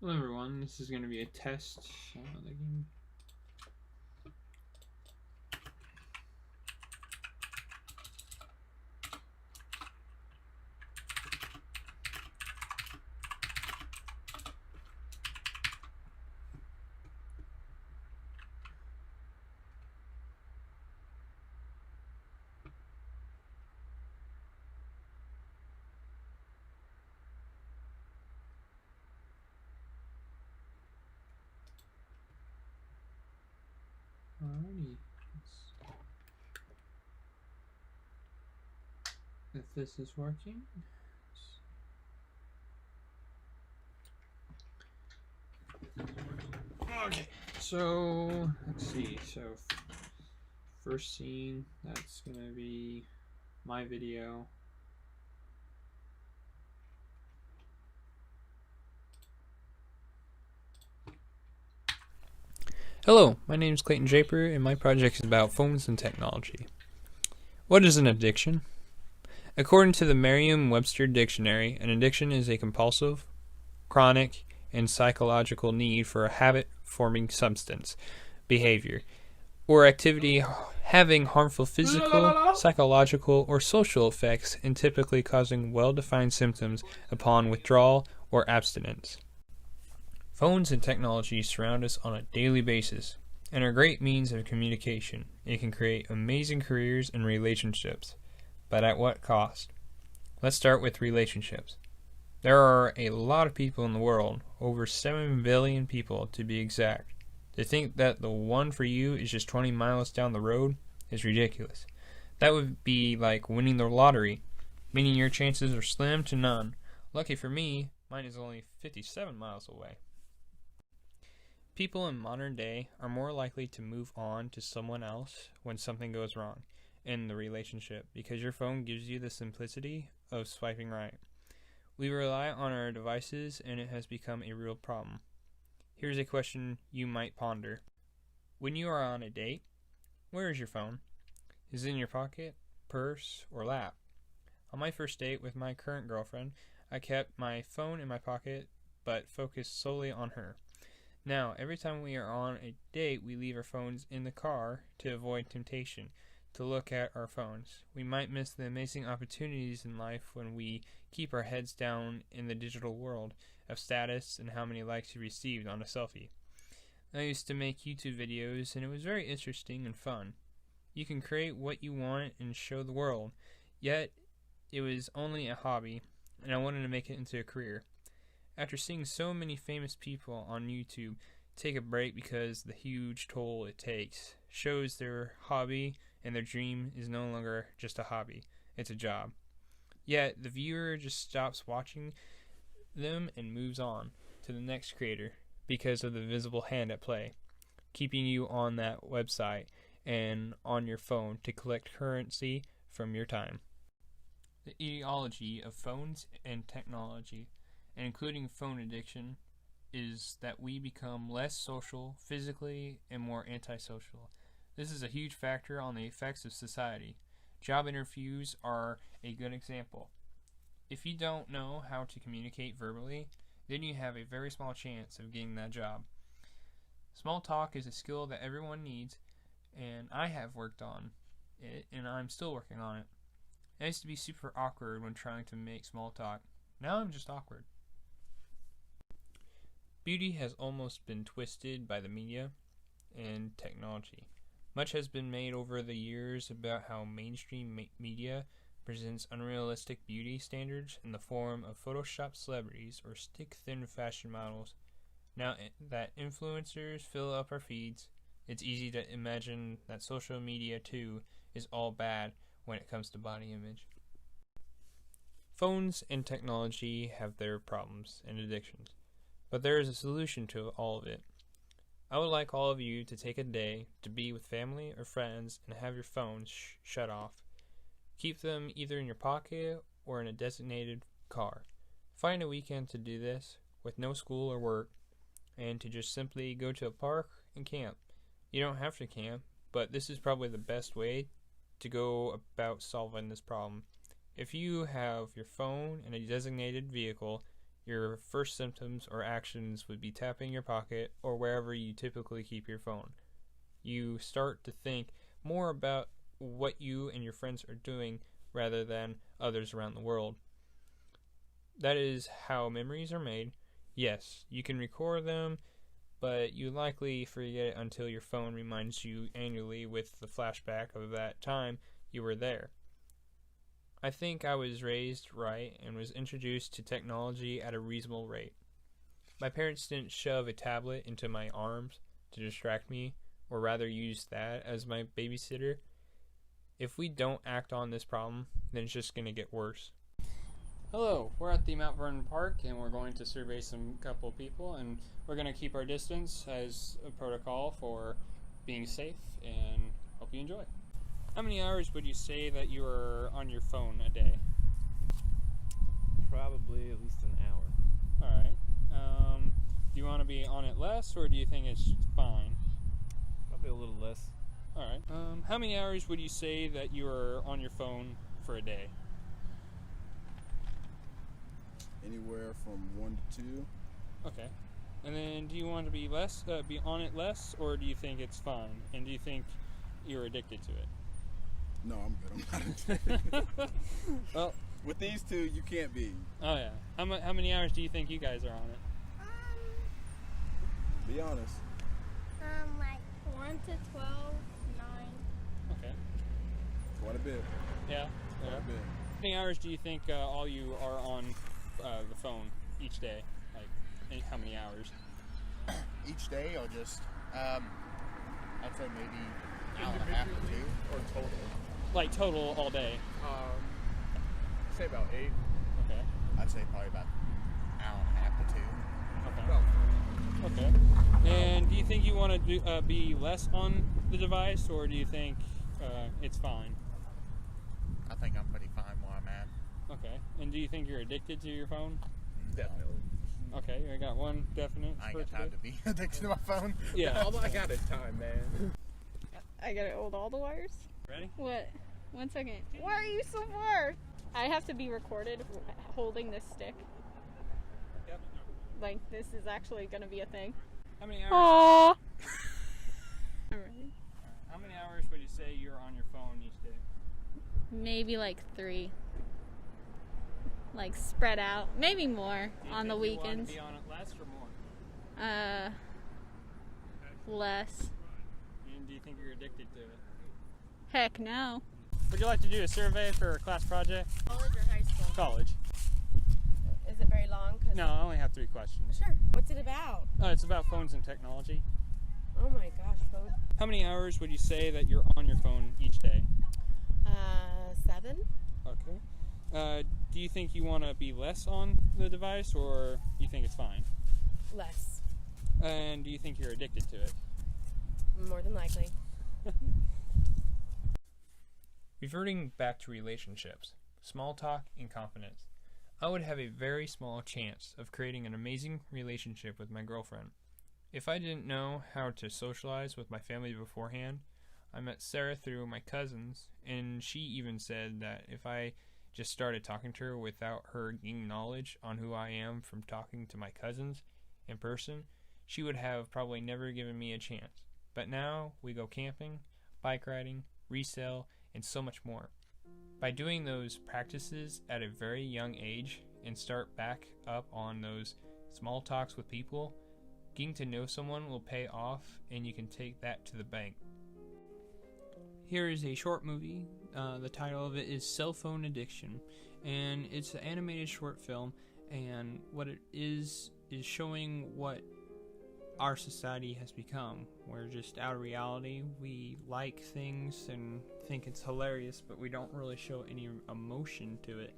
Hello everyone, this is going to be a test. The game. Alrighty. If this is working. Okay, so let's see. So first scene, that's gonna be my video. Hello, my name is Clayton Draper, and my project is about phones and technology. What is an addiction? According to the Merriam-Webster Dictionary, an addiction is a compulsive, chronic, and psychological need for a habit-forming substance, behavior, or activity having harmful physical, psychological, or social effects and typically causing well-defined symptoms upon withdrawal or abstinence. Phones and technology surround us on a daily basis and are great means of communication. It can create amazing careers and relationships, but at what cost? Let's start with relationships. There are a lot of people in the world, over 7 billion people to be exact. To think that the one for you is just 20 miles down the road is ridiculous. That would be like winning the lottery, meaning your chances are slim to none. Lucky for me, mine is only 57 miles away. People in modern day are more likely to move on to someone else when something goes wrong in the relationship because your phone gives you the simplicity of swiping right. We rely on our devices and it has become a real problem. Here's a question you might ponder. When you are on a date, where is your phone? Is it in your pocket, purse, or lap? On my first date with my current girlfriend, I kept my phone in my pocket but focused solely on her. Now, every time we are on a date, we leave our phones in the car to avoid temptation to look at our phones. We might miss the amazing opportunities in life when we keep our heads down in the digital world of status and how many likes you received on a selfie. I used to make YouTube videos and it was very interesting and fun. You can create what you want and show the world, yet it was only a hobby and I wanted to make it into a career. After seeing so many famous people on YouTube take a break because the huge toll it takes shows their hobby and their dream is no longer just a hobby, it's a job. Yet the viewer just stops watching them and moves on to the next creator because of the visible hand at play, keeping you on that website and on your phone to collect currency from your time. The etiology of phones and technology, and including phone addiction, is that we become less social physically and more antisocial. This is a huge factor on the effects of society. Job interviews are a good example. If you don't know how to communicate verbally, then you have a very small chance of getting that job. Small talk is a skill that everyone needs, and I have worked on it, and I'm still working on it. I used to be super awkward when trying to make small talk. Now I'm just awkward. Beauty has almost been twisted by the media and technology. Much has been made over the years about how mainstream media presents unrealistic beauty standards in the form of photoshopped celebrities or stick-thin fashion models. Now that influencers fill up our feeds, it's easy to imagine that social media too is all bad when it comes to body image. Phones and technology have their problems and addictions, but there is a solution to all of it. I would like all of you to take a day to be with family or friends and have your phones shut off. Keep them either in your pocket or in a designated car. Find a weekend to do this with no school or work and to just simply go to a park and camp. You don't have to camp, but this is probably the best way to go about solving this problem. If you have your phone in a designated vehicle, your first symptoms or actions would be tapping your pocket or wherever you typically keep your phone. You start to think more about what you and your friends are doing rather than others around the world. That is how memories are made. Yes, you can record them, but you likely forget it until your phone reminds you annually with the flashback of that time you were there. I think I was raised right and was introduced to technology at a reasonable rate. My parents didn't shove a tablet into my arms to distract me, or rather use that as my babysitter. If we don't act on this problem, then it's just going to get worse. Hello, we're at the Mount Vernon Park and we're going to survey some couple people, and we're going to keep our distance as a protocol for being safe, and hope you enjoy. How many hours would you say that you are on your phone a day? Probably at least an hour. Alright. Do you want to be on it less, or do you think it's fine? Probably a little less. Alright. How many hours would you say that you are on your phone for a day? Anywhere from 1 to 2. Okay. And then do you want to be on it less, or do you think it's fine? And do you think you're addicted to it? No, I'm good. I'm not addicted. Well, with these two, you can't be. Oh yeah. How many hours do you think you guys are on it? Be honest. Like 1 to 12, 9. Okay. Quite a bit. Yeah. Quite a bit. How many hours do you think all you are on the phone each day? Like, how many hours? Each day, or just, I'd say maybe an hour and a half to 2. Or total? Like total all day? Say about 8. Okay. I'd say probably about an hour and a half to 2. Okay. Okay. And do you think you want to be less on the device, or do you think it's fine? I think I'm pretty fine where I'm at. Okay. And do you think you're addicted to your phone? Definitely. Okay, I got one definite. I ain't got time to be addicted to my phone. Yeah. All I got is time, man. I gotta hold all the wires. Ready? What? 1 second. Why are you so far? I have to be recorded holding this stick. Yep. Like, this is actually gonna be a thing. How many hours? Aww. I'm ready. How many hours would you say you're on your phone each day? Maybe like 3. Like spread out. Maybe more on the weekends. Do you want to be on it less or more? Less. And do you think you're addicted to it? Heck no. Would you like to do a survey for a class project? College or high school? College. Is it very long? No, I only have 3 questions. Sure. What's it about? It's about phones and technology. Oh my gosh, phone. How many hours would you say that you're on your phone each day? 7? Okay. Do you think you want to be less on the device, or you think it's fine? Less. And do you think you're addicted to it? More than likely. Reverting back to relationships, small talk, and confidence. I would have a very small chance of creating an amazing relationship with my girlfriend. If I didn't know how to socialize with my family beforehand, I met Sarah through my cousins, and she even said that if I just started talking to her without her gaining knowledge on who I am from talking to my cousins in person, she would have probably never given me a chance. But now we go camping, bike riding, resell, and so much more. By doing those practices at a very young age and start back up on those small talks with people, getting to know someone will pay off, and you can take that to the bank. Here is a short movie. The title of it is Cell Phone Addiction, and it's an animated short film, and what it is showing what our society has become. We're just out of reality. We like things and think it's hilarious, but we don't really show any emotion to it.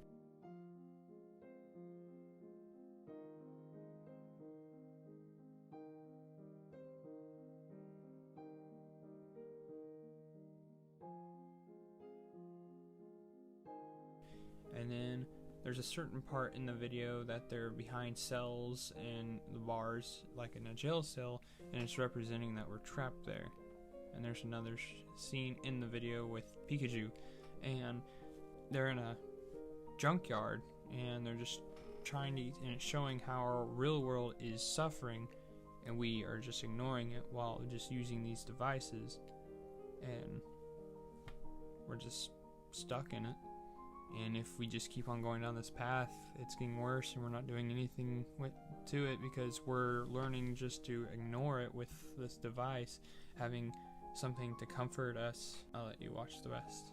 And then there's a certain part in the video that they're behind cells in the bars, like in a jail cell, and it's representing that we're trapped there. And there's another scene in the video with Pikachu, and they're in a junkyard, and they're just trying to, and it's showing how our real world is suffering, and we are just ignoring it while just using these devices, and we're just stuck in it. And if we just keep on going down this path, it's getting worse, and we're not doing anything to it because we're learning just to ignore it with this device, having something to comfort us. I'll let you watch the rest.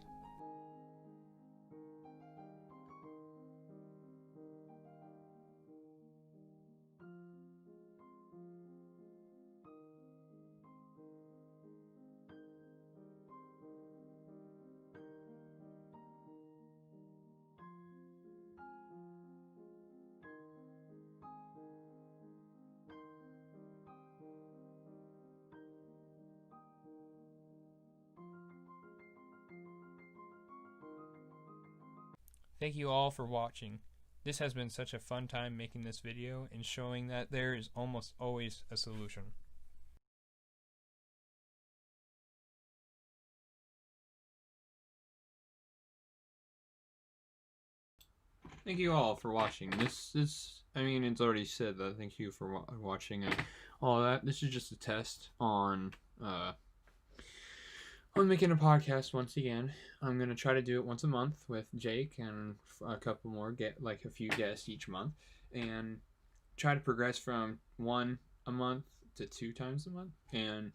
Thank you all for watching. This has been such a fun time making this video and showing that there is almost always a solution. Thank you all for watching. This is, I mean, it's already said that. Thank you for watching and all that. This is just a test on making a podcast once again. I'm gonna try to do it once a month with Jake and a couple more, get like a few guests each month, and try to progress from 1 a month to 2 times a month. And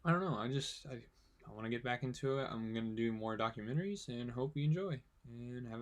I don't know, I want to get back into it. I'm gonna do more documentaries and hope you enjoy and have